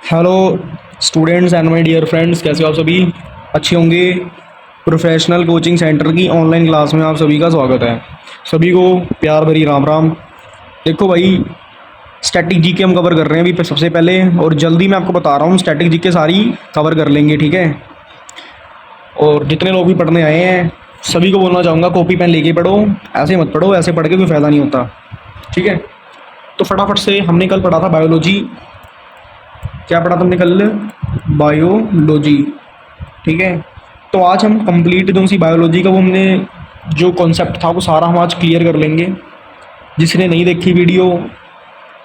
Hello students and my dear friends, कैसे हो आप सभी? अच्छे होंगे। प्रोफेशनल कोचिंग सेंटर की ऑनलाइन क्लास में आप सभी का स्वागत है। सभी को प्यार भरी राम राम। देखो भाई, स्टैटिक जीके हम कवर कर रहे हैं अभी सबसे पहले, और जल्दी मैं आपको बता रहा हूँ स्टैटिक जीके सारी कवर कर लेंगे, ठीक है। और जितने लोग भी पढ़ने आए हैं सभी को बोलना चाहूँगा, कॉपी पेन लेके पढ़ो। ऐसे मत पढ़ो, ऐसे पढ़ के कोई फ़ायदा नहीं होता, ठीक है। तो फटाफट से, हमने कल पढ़ा था बायोलॉजी। क्या पढ़ा था हमने कल? बायोलॉजी, ठीक है। तो आज हम कंप्लीट जो सी बायोलॉजी का वो हमने जो कॉन्सेप्ट था वो सारा हम आज क्लियर कर लेंगे। जिसने नहीं देखी वीडियो,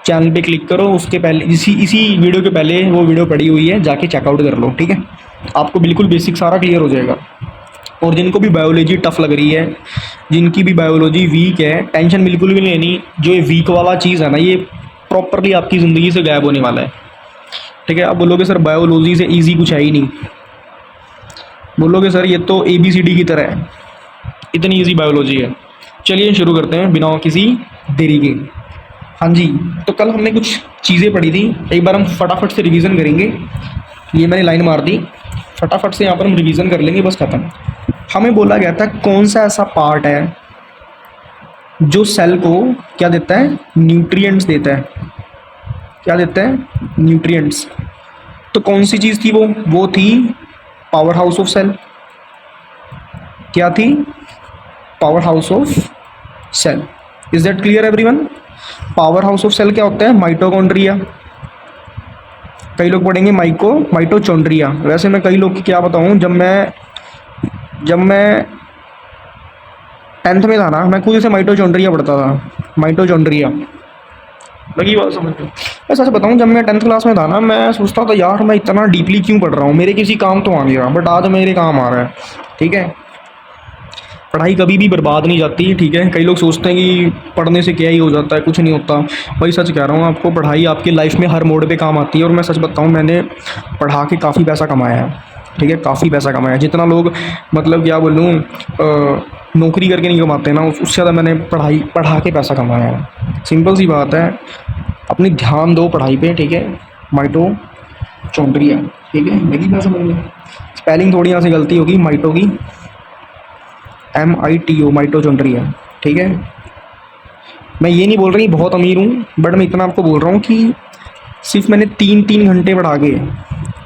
चैनल पे क्लिक करो, उसके पहले इसी इसी वीडियो के पहले वो वीडियो पड़ी हुई है, जाके चेकआउट कर लो, ठीक है। आपको बिल्कुल बेसिक सारा क्लियर हो जाएगा। और जिनको भी बायोलॉजी टफ लग रही है, जिनकी भी बायोलॉजी वीक है, टेंशन बिल्कुल भी नहीं लेनी। जो ये वीक वाला चीज़ है ना, ये प्रॉपरली आपकी ज़िंदगी से गायब होने वाला है, ठीक है। आप बोलोगे सर बायोलॉजी से इजी कुछ है ही नहीं, बोलोगे सर ये तो ABCD की तरह है, इतनी इजी बायोलॉजी है। चलिए शुरू करते हैं बिना किसी देरी के। हाँ जी, तो कल हमने कुछ चीज़ें पढ़ी थी, एक बार हम फटाफट से रिवीजन करेंगे। ये मैंने लाइन मार दी, फटाफट से यहाँ पर हम रिवीजन कर लेंगे, बस खत्म। हमें बोला गया था कौन सा ऐसा पार्ट है जो सेल को क्या देता है? न्यूट्रिएंट्स देता है। क्या देता है? न्यूट्रिएंट्स। तो कौन सी चीज़ थी वो थी पावर हाउस ऑफ सेल। क्या थी? Power house of cell. Is that clear everyone? Power house of cell क्या होता है? माइटोकॉन्ड्रिया। कई लोग पढ़ेंगे माइटोचॉन्ड्रिया। वैसे मैं कई लोग की क्या बताऊं, जब मैं 10th में था ना, मैं खुद इसे माइटोचॉन्ड्रिया पढ़ता था। माइटोचॉन्ड्रिया लगी बात समझ में? मैं सच बताऊं, जब मैं 10th क्लास में था ना, मैं सोचता था यार मैं इतना डीपली क्यों पढ़ रहा हूँ, मेरे किसी काम तो आ नहीं रहा, बट आज मेरे काम आ रहा है, ठीक है। पढ़ाई कभी भी बर्बाद नहीं जाती, ठीक है। कई लोग सोचते हैं कि पढ़ने से क्या ही हो जाता है, कुछ नहीं होता। भाई सच कह रहा हूँ आपको, पढ़ाई आपकी लाइफ में हर मोड़ पे काम आती है। और मैं सच बताऊँ, मैंने पढ़ा के काफ़ी पैसा कमाया है, ठीक है, काफ़ी पैसा कमाया है। जितना लोग मतलब क्या बोलूँ, नौकरी करके नहीं कमाते ना, उससे ज़्यादा मैंने पढ़ा के पैसा कमाया है। सिंपल सी बात है, अपनी ध्यान दो पढ़ाई पे, ठीक है। माइटोचॉन्ड्रिया, ठीक है, मेरी बात समझ में। स्पेलिंग थोड़ी यहाँ से गलती होगी, माइटो की MITO, माइटोचॉन्ड्रिया, ठीक है। मैं ये नहीं बोल रही बहुत अमीर हूँ, बट मैं इतना आपको बोल रहा हूँ कि सिर्फ मैंने 3 घंटे पढ़ा के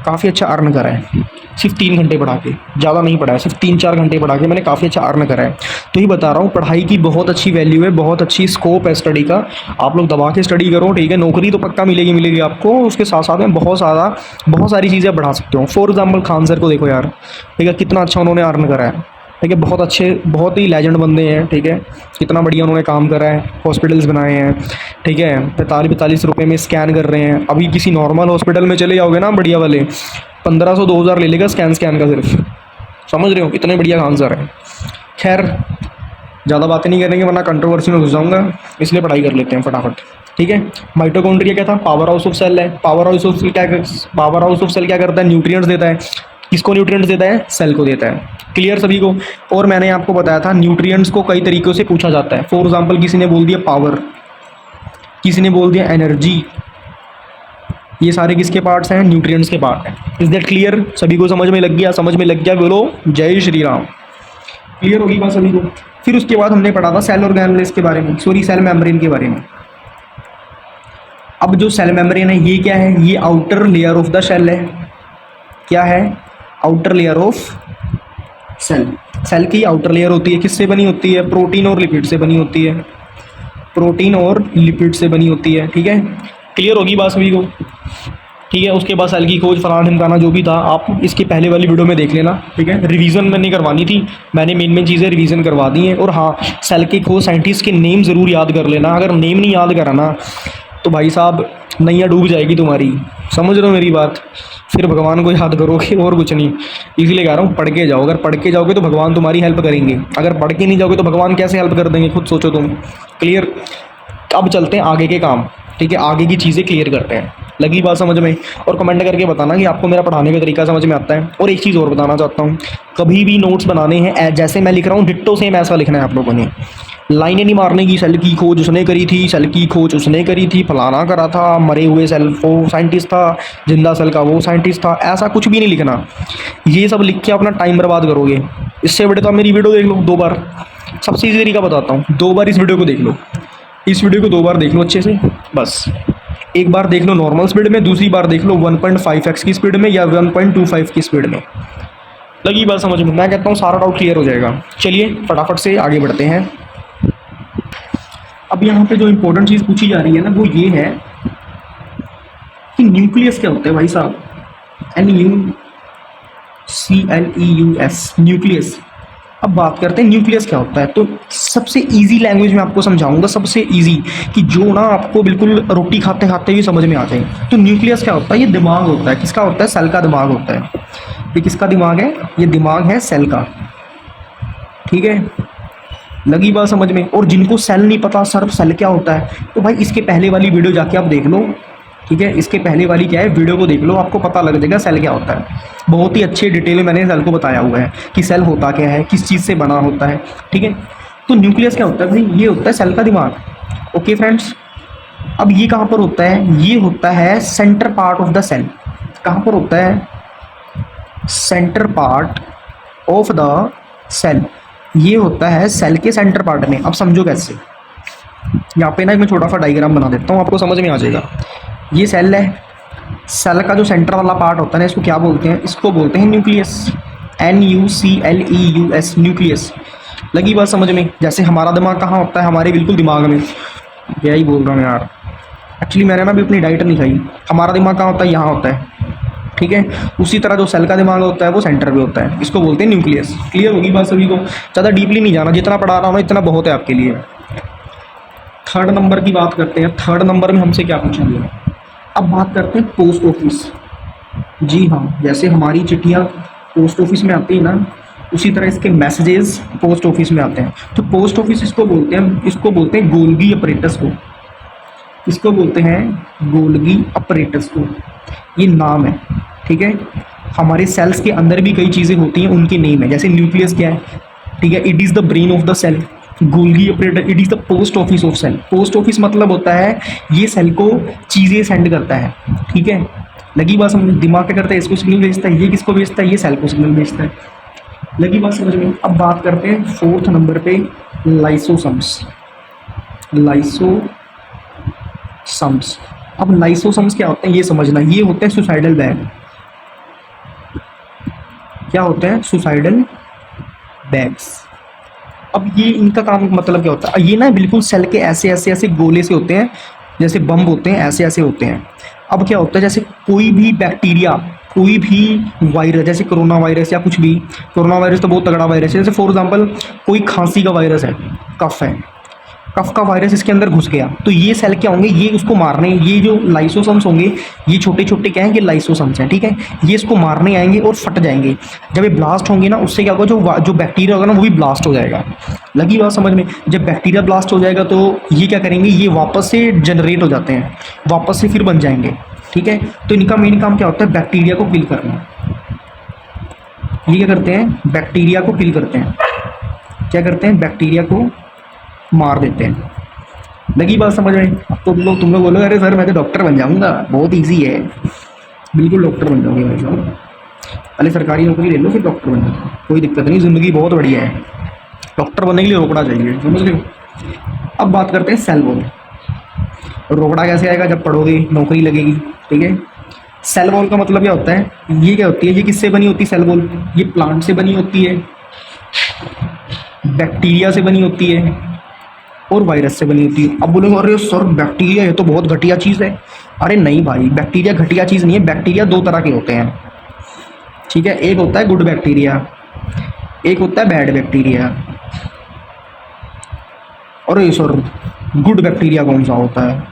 काफ़ी अच्छा अर्न करा है। सिर्फ 3 घंटे पढ़ा के, ज़्यादा नहीं पढ़ा है, सिर्फ 3-4 घंटे पढ़ा के मैंने काफ़ी अच्छा अर्न करा है। तो ही बता रहा हूँ, पढ़ाई की बहुत अच्छी वैल्यू है, बहुत अच्छी स्कोप है स्टडी का। आप लोग दबा के स्टडी करो, ठीक है। नौकरी तो पक्का मिलेगी आपको, उसके साथ साथ में बहुत सारी चीज़ें बढ़ा सकते हो। फॉर एग्जाम्पल खान सर को देखो यार, ठीक है, कितना अच्छा उन्होंने अर्न करा है, ठीक है। बहुत अच्छे, बहुत ही लेजेंड बंदे हैं, ठीक है। कितना बढ़िया उन्होंने काम करा है, हॉस्पिटल्स बनाए हैं, ठीक है। 45 रुपये में स्कैन कर रहे हैं। अभी किसी नॉर्मल हॉस्पिटल में चले जाओगे ना, बढ़िया वाले, 1500-2000 ले लेगा स्कैन का सिर्फ। समझ रहे हो कितने बढ़िया खान सर है। खैर, ज़्यादा बातें नहीं करेंगे वरना कंट्रोवर्सी में घुस जाऊँगा, इसलिए पढ़ाई कर लेते हैं फटाफट, ठीक है। माइटोकॉन्ड्रिया क्या था? पावर हाउस ऑफ सेल है। पावर हाउस ऑफ सेल क्या करता है? न्यूट्रिएंट्स देता है। किसको न्यूट्रिएंट्स देता है? सेल को देता है। क्लियर सभी को? और मैंने आपको बताया था न्यूट्रिएंट्स को कई तरीक़ों से पूछा जाता है। फॉर एग्जांपल, किसी ने बोल दिया पावर, किसी ने बोल दिया एनर्जी। ये सारे किसके पार्ट्स हैं? न्यूट्रिएंट्स के पार्ट हैं। Is that clear? सभी को समझ में लग गया? समझ में लग गया बोलो जय श्री राम। क्लियर होगी बात सभी को? फिर उसके बाद हमने पढ़ा था सेल ऑर्गेनेल्स के बारे में, सॉरी सेल मेम्ब्रेन के बारे में। अब जो सेल मेम्ब्रेन है ये क्या है? ये outer layer of the cell है। क्या है? Outer layer of cell. Cell की आउटर लेयर होती है, किससे बनी होती है? प्रोटीन और लिपिड से बनी होती है। प्रोटीन और लिपिड से बनी होती है, ठीक है। क्लियर होगी बात सभी को? ठीक है। उसके बाद सेल की खोज, फलाना ढिमकाना जो भी था, आप इसकी पहले वाली वीडियो में देख लेना, ठीक है। रिवीजन मैंने करवानी थी, मैंने मेन चीज़ें रिवीजन करवा दी हैं। और हाँ, सेल की खोज साइंटिस्ट के नेम ज़रूर याद कर लेना। अगर नेम नहीं याद करा ना तो भाई साहब नैया डूब जाएगी तुम्हारी। समझ रहे हो मेरी बात? फिर भगवान को याद करोगे और कुछ नहीं। इसीलिए कह रहा हूँ पढ़ के जाओ। अगर पढ़ के जाओगे तो भगवान तुम्हारी हेल्प करेंगे, अगर पढ़ के नहीं जाओगे तो भगवान कैसे हेल्प कर देंगे, खुद सोचो तुम। क्लियर? अब चलते हैं आगे के काम, ठीक है। आगे की चीज़ें क्लियर करते हैं। लगी बात समझ में? और कमेंट करके बताना कि आपको मेरा पढ़ाने का तरीका समझ में आता है। और एक चीज़ और बताना चाहता हूँ, कभी भी नोट्स बनाने हैं जैसे मैं लिख रहा हूँ डिट्टो सेम ऐसा लिखना है आप लोगों ने। लाइनें नहीं मारने की, सेल की खोज उसने करी थी, सेल की खोज उसने करी थी, फलाना करा था, मरे हुए सेल वो साइंटिस्ट था, जिंदा सेल का वो साइंटिस्ट था, ऐसा कुछ भी नहीं लिखना। ये सब लिख के अपना टाइम बर्बाद करोगे। इससे बड़े तो आप मेरी वीडियो देख लो 2 बार। सबसे ईजी तरीका बताता हूँ, 2 बार इस वीडियो को देख लो, इस वीडियो को 2 बार देख लो अच्छे से बस। एक बार देख लो नॉर्मल स्पीड में, दूसरी बार देख लो 1.5x की स्पीड में या 1.25 की स्पीड में। लगी बात समझ में? मैं कहता हूँ सारा डाउट क्लियर हो जाएगा। चलिए फटाफट से आगे बढ़ते हैं। अब यहाँ पे जो इंपॉर्टेंट चीज़ पूछी जा रही है ना, वो ये है कि न्यूक्लियस क्या होता है भाई साहब। NUCLEUS, nucleus. अब बात करते हैं न्यूक्लियस क्या होता है। तो सबसे इजी लैंग्वेज में आपको समझाऊंगा, सबसे इजी, कि जो ना आपको बिल्कुल रोटी खाते खाते भी समझ में आ जाए। तो न्यूक्लियस क्या होता है? ये दिमाग होता है। किसका होता है? सेल का दिमाग होता है। ये किसका दिमाग है? ये दिमाग है सेल का। ठीक है, लगी बात समझ में? और जिनको सेल नहीं पता सर सेल क्या होता है, तो भाई इसके पहले वाली वीडियो जाके आप देख लो। ठीक है, इसके पहले वाली क्या है, वीडियो को देख लो, आपको पता लग जाएगा सेल क्या होता है। बहुत ही अच्छे डिटेल में मैंने सेल को बताया हुआ है कि सेल होता क्या है, किस चीज़ से बना होता है। ठीक है, तो न्यूक्लियस क्या होता है भाई? ये होता है सेल का दिमाग। ओके फ्रेंड्स, अब ये कहाँ पर होता है? ये होता है centre part of the cell. कहाँ पर होता है? Centre part of the cell. ये होता है सेल के सेंटर पार्ट में। अब समझो कैसे। यहाँ पे ना मैं छोटा सा डायग्राम बना देता हूँ, आपको समझ में आ जाएगा। ये सेल है, सेल का जो सेंटर वाला पार्ट होता है ना, इसको क्या बोलते हैं? इसको बोलते हैं न्यूक्लियस। NUCLEUS, nucleus. लगी बात समझ में? जैसे हमारा दिमाग कहाँ होता है? हमारे बिल्कुल दिमाग में। क्या ही बोल रहा हूँ यार, एक्चुअली मैंने ना भी अपनी डाइट नहीं खाई। हमारा दिमाग कहाँ होता है? यहाँ होता है। ठीक है, उसी तरह जो सेल का दिमाग होता है वो सेंटर पे होता है। इसको बोलते हैं न्यूक्लियस। क्लियर होगी बात सभी को? ज़्यादा डीपली नहीं जाना, जितना पढ़ा रहा हूँ इतना बहुत है आपके लिए। 3rd नंबर की बात करते हैं। 3rd नंबर में हमसे क्या पूछा गया? अब बात करते हैं पोस्ट ऑफिस। जी हाँ, जैसे हमारी चिट्ठियाँ पोस्ट ऑफिस में आती है ना, उसी तरह इसके मैसेजेस पोस्ट ऑफिस में आते हैं। तो पोस्ट ऑफिस इसको बोलते हैं, इसको बोलते हैं गोल्गी अपरेटस को। इसको बोलते हैं गोल्गी अपरेटस को। ये नाम है। ठीक है, हमारे सेल्स के अंदर भी कई चीज़ें होती हैं, उनके नेम है। जैसे न्यूक्लियस क्या है? ठीक है, it is the brain of the cell. Golgi operator, it is the post office of cell. Post office मतलब होता है ये सेल को चीज़ें सेंड करता है। ठीक है, लगी बात समझ? दिमाग क्या करता है? इसको सिग्नल भेजता है। ये किसको भेजता है? ये सेल को सिग्नल भेजता है। लगी बात समझ में? अब बात करते हैं 4th नंबर पे, लाइसोसम्स। लाइसोसम्स। अब लाइसोसम्स क्या होते हैं ये समझना। ये होते हैं सुसाइडल बैग। क्या होते हैं? Suicidal bags. अब ये इनका काम मतलब क्या होता है? ये ना बिल्कुल सेल के ऐसे ऐसे ऐसे गोले से होते हैं, जैसे बम होते हैं, ऐसे ऐसे होते हैं। अब क्या होता है, जैसे कोई भी बैक्टीरिया, कोई भी वायरस, जैसे कोरोना वायरस या कुछ भी, कोरोना वायरस तो बहुत तगड़ा वायरस है। जैसे फॉर एग्जांपल कोई खांसी का वायरस है, कफ है, कफ का वायरस इसके अंदर घुस गया, तो ये सेल क्या होंगे? ये उसको मारने, ये जो लाइसोसम्स होंगे, ये छोटे छोटे क्या हैं? ये लाइसोसम्स हैं। ठीक है, ये इसको मारने आएंगे और फट जाएंगे। जब ये ब्लास्ट होंगे ना, उससे क्या होगा, जो बैक्टीरिया होगा ना, वो भी ब्लास्ट हो जाएगा। लगी बात समझ में? जब बैक्टीरिया ब्लास्ट हो जाएगा तो ये क्या करेंगे? ये वापस से जनरेट हो जाते हैं, वापस से फिर बन जाएंगे। ठीक है, तो इनका मेन काम क्या होता है? बैक्टीरिया को किल करना। ये क्या करते हैं? बैक्टीरिया को किल करते हैं। क्या करते हैं? बैक्टीरिया को मार देते हैं। लगी बात समझ में? अब तो तुम लोग बोलोगे अरे सर मैं तो डॉक्टर बन जाऊंगा, बहुत इजी है। बिल्कुल डॉक्टर बन जाओगे भाई साहब। पहले सरकारी नौकरी ले लो फिर डॉक्टर बन जाओ, कोई दिक्कत नहीं, ज़िंदगी बहुत बढ़िया है। डॉक्टर बनने के लिए रोकड़ा चाहिए, समझ लो। अब बात करते हैं सेल वॉल। रोकड़ा कैसे आएगा? जब पढ़ोगे नौकरी लगेगी। ठीक है, सेल वॉल का मतलब क्या होता है? ये क्या होती है? ये किससे बनी होती है सेल वॉल? ये प्लांट से बनी होती है, बैक्टीरिया से बनी होती है और वायरस से बनी होती है। अब बोलोगे अरे सर बैक्टीरिया ये तो बहुत घटिया चीज़ है। अरे नहीं भाई, बैक्टीरिया घटिया चीज़ नहीं है। बैक्टीरिया 2 तरह के होते हैं। ठीक है, एक होता है गुड बैक्टीरिया, एक होता है बैड बैक्टीरिया। अरे सर गुड बैक्टीरिया कौन सा होता है?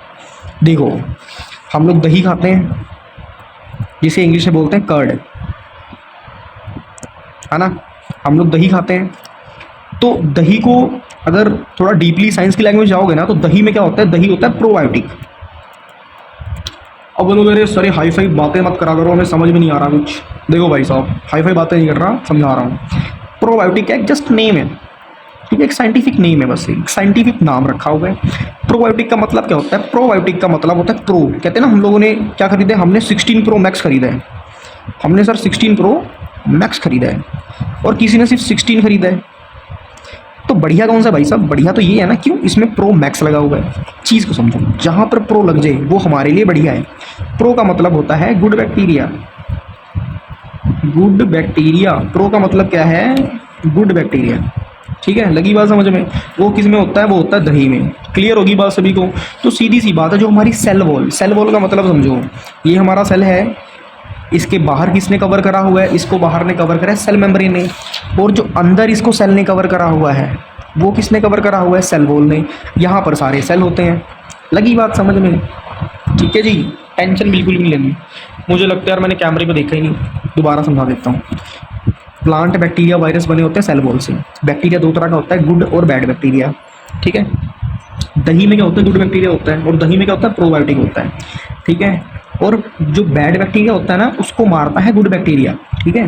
देखो, हम लोग दही खाते हैं, जिसे इंग्लिश में बोलते हैं कर्ड, है ना? हम लोग दही खाते हैं, तो दही को अगर थोड़ा डीपली साइंस की लैंग्वेज जाओगे ना, तो दही में क्या होता है? दही होता है प्रोबायोटिक। अब बोलोगे अरे सर हाई फाई बातें मत करा करो, हमें समझ में नहीं आ रहा कुछ। देखो भाई साहब, हाई फाई बातें नहीं कर रहा, समझा रहा हूँ। प्रोबायोटिक क्या है? जस्ट नेम है। ठीक है, एक साइंटिफिक नेम है, बस एक साइंटिफिक नाम रखा हुआ है। प्रोबायोटिक का मतलब क्या होता है? प्रोबायोटिक का मतलब होता है प्रो, कहते हैं ना हम लोगों ने क्या खरीदा है, हमने 16 प्रो मैक्स खरीदा है, हमने सर 16 प्रो मैक्स खरीदा है, और किसी ने सिर्फ 16 खरीदा है। तो बढ़िया कौन सा भाई साहब? बढ़िया तो ये है ना, क्यों? इसमें प्रो मैक्स लगा हुआ है। चीज़ को समझो, जहाँ पर प्रो लग जाए वो हमारे लिए बढ़िया है। प्रो का मतलब होता है good bacteria, good bacteria. Pro का मतलब क्या है? Good bacteria. ठीक है, लगी बात समझ में? वो किस में होता है? वो होता है दही में। क्लियर होगी बात सभी को? तो सीधी सी बात है, जो हमारी सेल वॉल, सेल वॉल का मतलब समझो, ये हमारा सेल है, इसके बाहर किसने कवर करा हुआ है? इसको बाहर ने कवर करा है सेल मेम्ब्रेन ने, और जो अंदर इसको सेल ने कवर करा हुआ है वो किसने कवर करा हुआ है? सेल वॉल ने। यहाँ पर सारे सेल होते हैं। लगी बात समझ में? ठीक है जी, टेंशन बिल्कुल भी नहीं लेनी। मुझे लगता है यार मैंने कैमरे पे देखा ही नहीं, दोबारा समझा देता हूँ। प्लांट बैक्टीरिया वायरस बने होते हैं सेल वॉल से। बैक्टीरिया दो तरह का होता है, गुड और बैड बैक्टीरिया। ठीक है, दही में क्या होता है? गुड बैक्टीरिया होता है, और दही में क्या होता है? प्रोबायोटिक होता है। ठीक है, और जो बैड बैक्टीरिया होता है ना, उसको मारता है गुड बैक्टीरिया। ठीक है,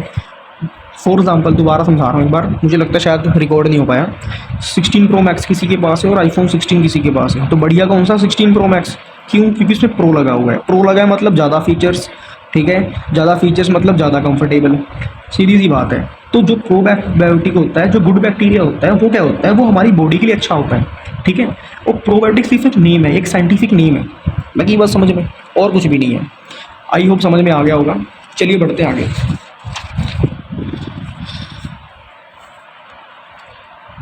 फॉर एग्जाम्पल दोबारा समझा रहा हूँ एक बार, मुझे लगता है शायद रिकॉर्ड नहीं हो पाया। 16 प्रो मैक्स किसी के पास है और आईफोन 16 किसी के पास है, तो बढ़िया कौन सा? 16 प्रो मैक्स। क्यों? क्योंकि उसमें प्रो लगा हुआ है। प्रो लगा है मतलब ज़्यादा फीचर्स। ठीक है, ज़्यादा फीचर्स मतलब ज़्यादा कंफर्टेबल, सीधी सी बात है। तो जो प्रोबायोटिक होता है, जो गुड बैक्टीरिया होता है, वो क्या होता है? वो हमारी बॉडी के लिए अच्छा होता है। ठीक है, और प्रोबायोटिक सिर्फ एक नेम है, एक साइंटिफिक नेम है। लगी बात समझ में? और कुछ भी नहीं है। आई होप समझ में आ गया होगा। चलिए बढ़ते हैं आगे।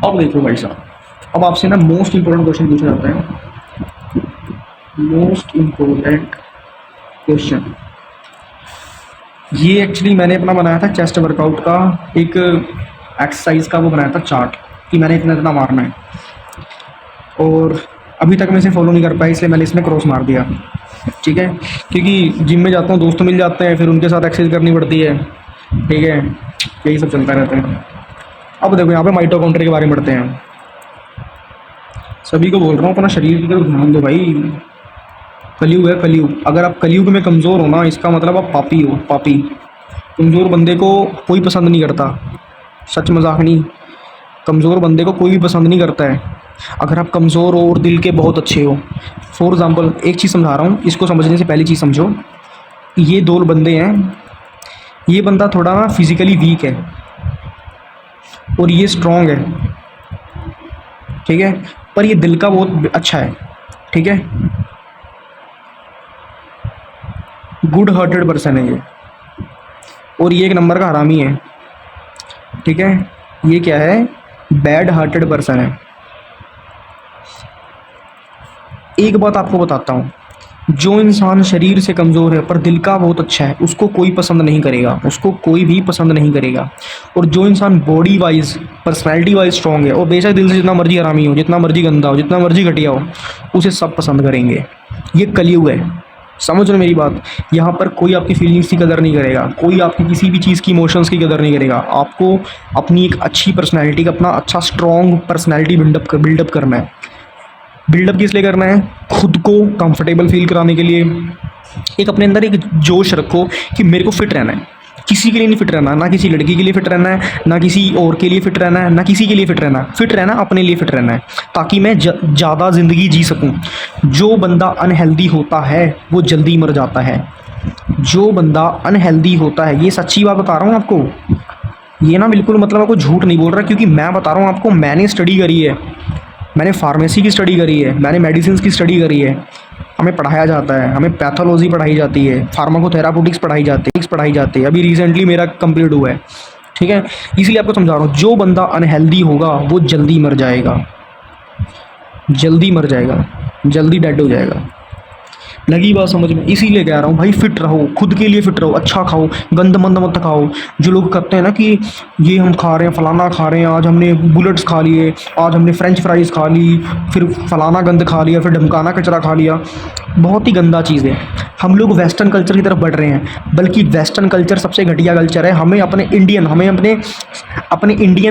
अब देखो भाई साहब, अब आपसे ना मोस्ट इंपॉर्टेंट क्वेश्चन पूछा जाता है। मोस्ट इंपॉर्टेंट क्वेश्चन, ये एक्चुअली मैंने अपना बनाया था चेस्ट वर्कआउट का, एक एक्सरसाइज का वो बनाया था चार्ट, कि मैंने इतना इतना मारना है, और अभी तक मैं इसे फॉलो नहीं कर पाया, इसलिए मैंने इसमें क्रॉस मार दिया। ठीक है, क्योंकि जिम में जाता हूँ, दोस्त मिल जाते हैं, फिर उनके साथ एक्सरसाइज करनी पड़ती है। ठीक है, यही सब चलता रहता है। अब देखो यहाँ पे माइटोकॉन्ड्रिया के बारे में पढ़ते हैं। सभी को बोल रहा हूँ, अपना शरीर की तरफ ध्यान दो भाई। कलयुग है, कलयुग। अगर आप कलयुग में कमज़ोर हो ना, इसका मतलब आप पापी हो, पापी। कमज़ोर बंदे को कोई पसंद नहीं करता, सच मजाक नहीं। कमज़ोर बंदे को कोई भी पसंद नहीं करता है। अगर आप कमज़ोर हो और दिल के बहुत अच्छे हो, फॉर एग्ज़ाम्पल एक चीज़ समझा रहा हूँ, इसको समझने से पहली चीज़ समझो। ये दो बंदे हैं, ये बंदा थोड़ा ना फिज़िकली वीक है और ये स्ट्रॉन्ग है। ठीक है, पर ये दिल का बहुत अच्छा है। ठीक है, गुड हार्टेड पर्सन है ये, और ये एक नंबर का हरामी है। ठीक है, ये क्या है? बैड हार्टेड पर्सन है। एक बात आपको बताता हूँ, जो इंसान शरीर से कमज़ोर है पर दिल का बहुत अच्छा है, उसको कोई पसंद नहीं करेगा, उसको कोई भी पसंद नहीं करेगा। और जो इंसान body wise, personality wise strong है, और बेशक दिल से जितना मर्जी हरामी हो, जितना मर्जी गंदा हो, जितना मर्जी घटिया हो, उसे सब पसंद करेंगे। ये कलयुग है, समझ लो मेरी बात। यहाँ पर कोई आपकी फीलिंग्स की कदर नहीं करेगा, कोई आपकी किसी भी चीज़ की इमोशंस की कदर नहीं करेगा। आपको अपनी एक अच्छी पर्सनैलिटी का, अपना अच्छा स्ट्रॉन्ग पर्सनैलिटी बिल्डअप करना है। बिल्डअप किस लिए करना है? खुद को कंफर्टेबल फील कराने के लिए। एक अपने अंदर एक जोश रखो कि मेरे को फिट रहना है, किसी के लिए नहीं फिट रहना, ना किसी लड़की के लिए फिट रहना है, ना किसी और के लिए फिट रहना है, ना किसी के लिए फिट रहना है। फिट रहना अपने लिए फिट रहना है, ताकि मैं ज़्यादा ज़िंदगी जी सकूं। जो बंदा अनहेल्दी होता है वो जल्दी मर जाता है। जो बंदा अनहेल्दी होता है, ये सच्ची बात बता रहा हूँ आपको, ये ना बिल्कुल मतलब आपको झूठ नहीं बोल रहा, क्योंकि मैं बता रहा हूँ आपको, मैंने स्टडी करी है, मैंने फार्मेसी की स्टडी करी है, मैंने मेडिसिन की स्टडी करी है। हमें पढ़ाया जाता है, हमें पैथोलॉजी पढ़ाई जाती है, फार्माकोथेराप्यूटिक्स पढ़ाई जाती है। अभी रिसेंटली मेरा कंप्लीट हुआ है। ठीक है, इसलिए आपको समझा रहा हूँ, जो बंदा अनहेल्दी होगा वो जल्दी मर जाएगा, जल्दी मर जाएगा, जल्दी डेड हो जाएगा। लगी बात समझ में? इसीलिए कह रहा हूँ भाई, फिट रहो, खुद के लिए फिट रहो, अच्छा खाओ, गंद मंद मत खाओ। जो लोग कहते हैं ना कि ये हम खा रहे हैं, फलाना खा रहे हैं, आज हमने बुलेट्स खा लिए, आज हमने फ्रेंच फ्राइज़ खा ली, फिर फलाना गंद खा लिया, फिर ढमकाना कचरा खा लिया, बहुत ही गंदा चीज़ है। हम लोग वेस्टर्न कल्चर की तरफ बढ़ रहे हैं, बल्कि वेस्टर्न कल्चर सबसे घटिया कल्चर है। हमें अपने इंडियन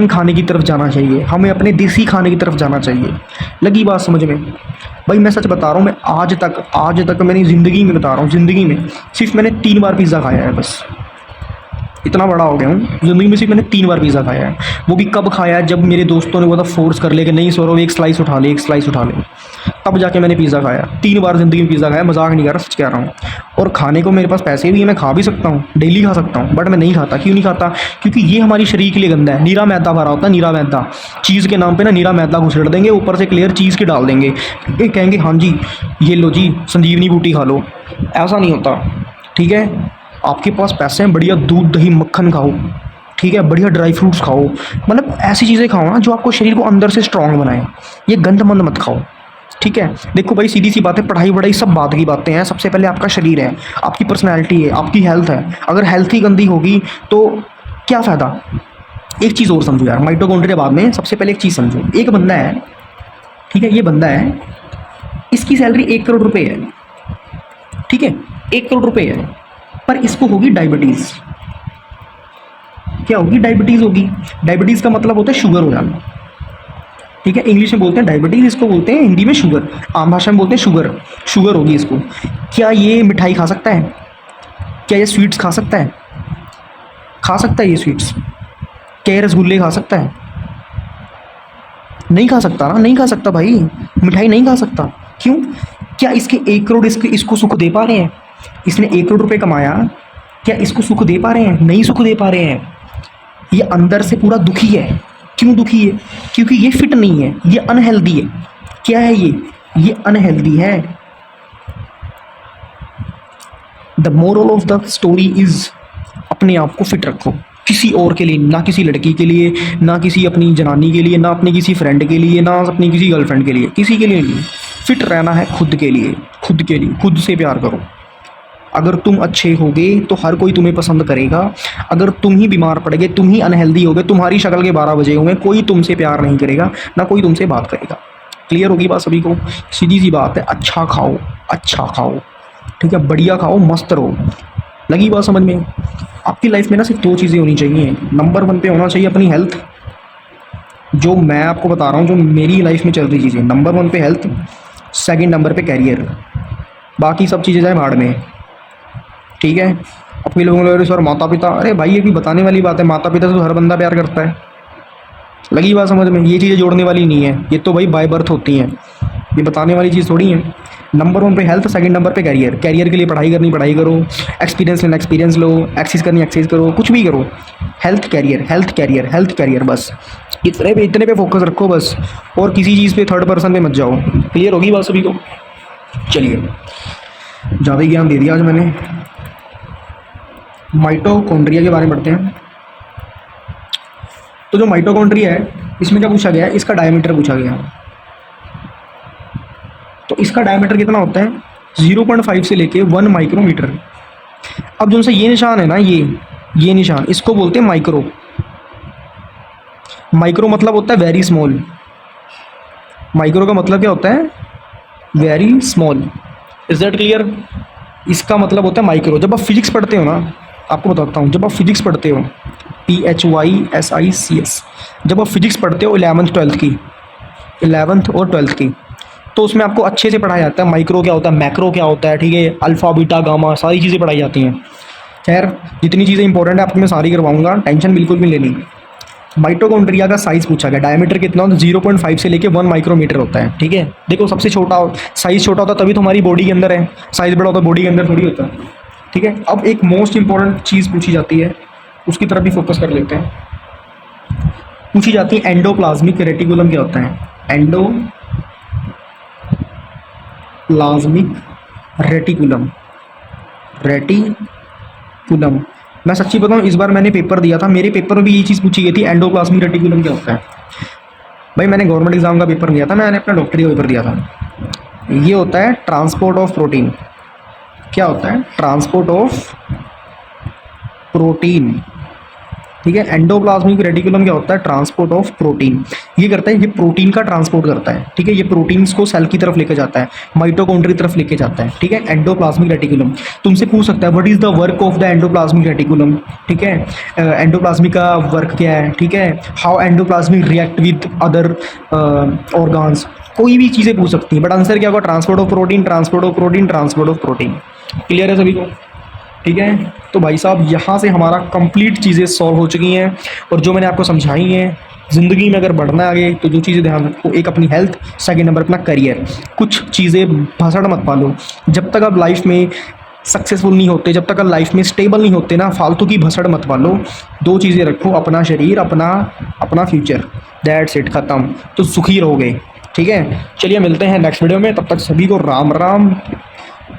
खाने की तरफ जाना चाहिए, हमें अपने देसी खाने की तरफ जाना चाहिए। लगी बात समझ में? भाई मैं सच बता रहा हूँ, मैं आज तक मैंने ज़िंदगी में बता रहा हूँ, ज़िंदगी में सिर्फ मैंने 3 बार पिज़्ज़ा खाया है बस। इतना बड़ा हो गया हूँ, ज़िंदगी में सिर्फ मैंने 3 बार पिज़्ज़ा खाया है। वो भी कब खाया है, जब मेरे दोस्तों ने बोला फोर्स कर ले कि नहीं सौरभ एक स्लाइस उठा ले, एक स्लाइस उठा ले, तब जाके मैंने पिज़्ज़ा खाया। 3 बार ज़िंदगी में पिज़्ज़ा खाया, मजाक नहीं कर रहा, सच कह रहा हूँ। और खाने को मेरे पास पैसे भी हैं, मैं खा भी सकता हूँ, डेली खा सकता हूँ, बट मैं नहीं खाता। क्यों नहीं खाता? क्योंकि ये हमारी शरीर के लिए गंदा है। नीरा मैदा भरा होता है, नीरा मैदा। चीज़ के नाम पे ना नीरा मैदा घुसेड़ देंगे, ऊपर से क्लियर चीज़ के डाल देंगे, ये कहेंगे हाँ जी ये लो जी संजीवनी बूटी खा लो। ऐसा नहीं होता, ठीक है? आपके पास पैसे हैं, बढ़िया दूध दही मक्खन खाओ, ठीक है, बढ़िया ड्राई फ्रूट्स खाओ, मतलब ऐसी चीज़ें खाओ ना जो आपको शरीर को अंदर से स्ट्रांग बनाए। ये गंदमंद मत खाओ, ठीक है? देखो भाई सीधी सी बात है, पढ़ाई वढ़ाई सब बात की बातें हैं। सबसे पहले आपका शरीर है, आपकी पर्सनैलिटी है, आपकी हेल्थ है। अगर हेल्थ ही गंदी होगी तो क्या फ़ायदा? एक चीज़ और समझो यार, माइटोकॉन्ड्रिया बाद में, सबसे पहले एक चीज़ समझो। एक बंदा है, ठीक है, ये बंदा है, इसकी सैलरी 1 करोड़ रुपये है, ठीक है, 1 करोड़ रुपये है, पर इसको होगी डायबिटीज़। क्या होगी? डायबिटीज़ होगी। डायबिटीज़ का मतलब होता है शुगर हो जाना, ठीक है? इंग्लिश में बोलते हैं डायबिटीज़, इसको बोलते हैं हिंदी में शुगर, आम भाषा में बोलते हैं शुगर। शुगर होगी इसको। क्या ये मिठाई खा सकता है? क्या ये स्वीट्स खा सकता है? खा सकता है ये स्वीट्स? क्या ये रसगुल्ले खा सकता है? नहीं खा सकता ना, नहीं खा सकता भाई, मिठाई नहीं खा सकता। क्यों? क्या इसके 1 करोड़ इसको सुख दे पा रहे हैं? इसने 1 करोड़ रुपये कमाया, क्या इसको सुख दे पा रहे हैं? नहीं सुख दे पा रहे हैं। ये अंदर से पूरा दुखी है। क्यों दुखी है? क्योंकि ये फिट नहीं है, ये अनहेल्दी है। क्या है ये अनहेल्दी है। The moral of the story is, अपने आप को फिट रखो, किसी और के लिए ना, किसी लड़की के लिए ना, किसी अपनी जनानी के लिए ना, अपने किसी फ्रेंड के लिए ना, अपनी किसी गर्लफ्रेंड के लिए, किसी के लिए नहीं। फिट रहना है खुद के लिए, खुद के लिए। खुद से प्यार करो। अगर तुम अच्छे होगे तो हर कोई तुम्हें पसंद करेगा। अगर तुम ही बीमार पड़ गए, तुम ही अनहेल्दी हो गए, तुम्हारी शक्ल के 12 बजे होंगे, कोई तुमसे प्यार नहीं करेगा, ना कोई तुमसे बात करेगा। क्लियर होगी बात सभी को? सीधी सी बात है, अच्छा खाओ, अच्छा खाओ, ठीक है, बढ़िया खाओ, मस्त रहो। लगी बात समझ में? आपकी लाइफ में ना सिर्फ 2 चीज़ें होनी चाहिए। नंबर 1 पे होना चाहिए अपनी हेल्थ, जो मैं आपको बता रहा हूँ, जो मेरी लाइफ में चल रही चीज़ें। नंबर 1 पे हेल्थ, सेकंड नंबर पे कैरियर, बाकी सब चीज़ें जाए भाड़ में, ठीक है? अपने लोगों ने सर माता पिता, अरे भाई ये भी बताने वाली बात है, माता पिता से तो हर बंदा प्यार करता है। लगी बात समझ में? ये चीज़ें जोड़ने वाली नहीं है, ये तो भाई बाय बर्थ होती हैं, ये बताने वाली चीज़ थोड़ी है। नंबर 1 पे हेल्थ, सेकंड नंबर पे कैरियर। कैरियर के लिए पढ़ाई करनी, पढ़ाई करो, एक्सपीरियंस लेना, एक्सपीरियंस लो, एक्सरसाइज करनी, एक्सरसाइज करो, कुछ भी करो। Health career, health career, health career, बस इतने पे फोकस रखो बस, और किसी चीज़ पे थर्ड पर्सन पे मत जाओ। क्लियर होगी बात सभी को? चलिए, ज़्यादा ही ज्ञान दे दिया आज मैंने। माइटोकॉन्ड्रिया के बारे में पढ़ते हैं। तो जो माइटोकॉन्ड्रिया है, इसमें क्या पूछा गया है? इसका डायमीटर पूछा गया है। तो इसका डायमीटर कितना होता है? 0.5 से लेके 1 माइक्रोमीटर। अब जो से ये निशान है ना, ये निशान, इसको बोलते हैं माइक्रो। माइक्रो मतलब होता है वेरी स्मॉल। माइक्रो का मतलब क्या होता है? Very small. Is that clear? इसका मतलब होता है माइक्रो। जब आप फिजिक्स पढ़ते हो ना, आपको बताता हूँ, जब आप फिजिक्स पढ़ते हो, PHYSICS, जब आप फिजिक्स पढ़ते हो 11th 12th की, 11th और 12th की, तो उसमें आपको अच्छे से पढ़ाया जाता है माइक्रो क्या होता है, मैक्रो क्या होता है, ठीक है, अल्फ़ा बीटा गामा, सारी चीज़ें पढ़ाई जाती हैं। खैर, जितनी चीज़ें इंपॉर्टेंट है आपको मैं सारी करवाऊंगा, टेंशन बिल्कुल भी लेनी। माइटोकॉन्ड्रिया का साइज़ पूछा गया, डायमीटर कितना होता है? 0.5 से लेके 1 माइक्रोमीटर होता है, ठीक है। देखो सबसे छोटा साइज़ छोटा होता है तभी तो हमारी बॉडी के अंदर है, साइज़ बड़ा होता है बॉडी के अंदर थोड़ी होता है, ठीक है। अब एक मोस्ट इंपॉर्टेंट चीज़ पूछी जाती है, उसकी तरफ भी फोकस कर लेते हैं। पूछी जाती है एंडोप्लाज्मिक रेटिकुलम क्या होता है? Endoplasmic reticulum, reticulum. मैं सच्ची बताऊं, इस बार मैंने पेपर दिया था, मेरे पेपर में भी ये चीज़ पूछी गई थी, एंडोप्लाज्मिक रेटिकुलम क्या होता है। भाई मैंने गवर्नमेंट एग्जाम का पेपर दिया था, मैंने अपना डॉक्टरी का पेपर दिया था। ये होता है ट्रांसपोर्ट ऑफ प्रोटीन। क्या होता है? ट्रांसपोर्ट ऑफ प्रोटीन, ठीक है। एंडोप्लाज्मिक रेटिकुलम क्या होता है? Transport of protein. ये करता है, ये प्रोटीन का ट्रांसपोर्ट करता है, ठीक है। ये प्रोटीन्स को सेल की तरफ लेके जाता है, माइटोकॉन्ड्रिया की तरफ लेके जाता है, ठीक है। एंडोप्लाज्मिक रेटिकुलम तुमसे पूछ सकता है what is the work of the endoplasmic reticulum, ठीक है। एंडोप्लाज्मिक का वर्क क्या है, ठीक है। How endoplasmic react with other organs, कोई भी चीज़ें पूछ सकती हैं, बट आंसर क्या होगा? Transport of protein, transport of protein, transport of protein. Clear है सभी को? ठीक है। तो भाई साहब यहाँ से हमारा कंप्लीट चीज़ें सॉल्व हो चुकी हैं, और जो मैंने आपको समझाई हैं, ज़िंदगी में अगर बढ़ना है आगे तो जो चीज़ें ध्यान रखो, एक अपनी हेल्थ, सेकंड नंबर अपना करियर। कुछ चीज़ें भसड़ मत पालो। जब तक आप लाइफ में सक्सेसफुल नहीं होते, जब तक आप लाइफ में स्टेबल नहीं होते ना, फालतू की भसड़ मत पालो। दो चीज़ें रखो, अपना शरीर, अपना अपना फ्यूचर, दैट्स इट, ख़त्म। तो सुखी रहोगे। ठीक है, चलिए मिलते हैं नेक्स्ट वीडियो में। तब तक सभी को राम राम।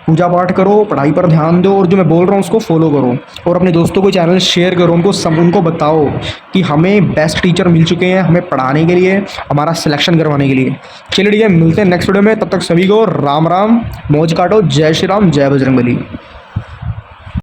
पूजा पाठ करो, पढ़ाई पर ध्यान दो, और जो मैं बोल रहा हूँ उसको फॉलो करो, और अपने दोस्तों को चैनल शेयर करो, उनको बताओ कि हमें बेस्ट टीचर मिल चुके हैं हमें पढ़ाने के लिए, हमारा सिलेक्शन करवाने के लिए। चलिए ठीक है, मिलते हैं नेक्स्ट वीडियो में। तब तक सभी को राम राम, मौज काटो, जय श्री राम, जय बजरंगबली।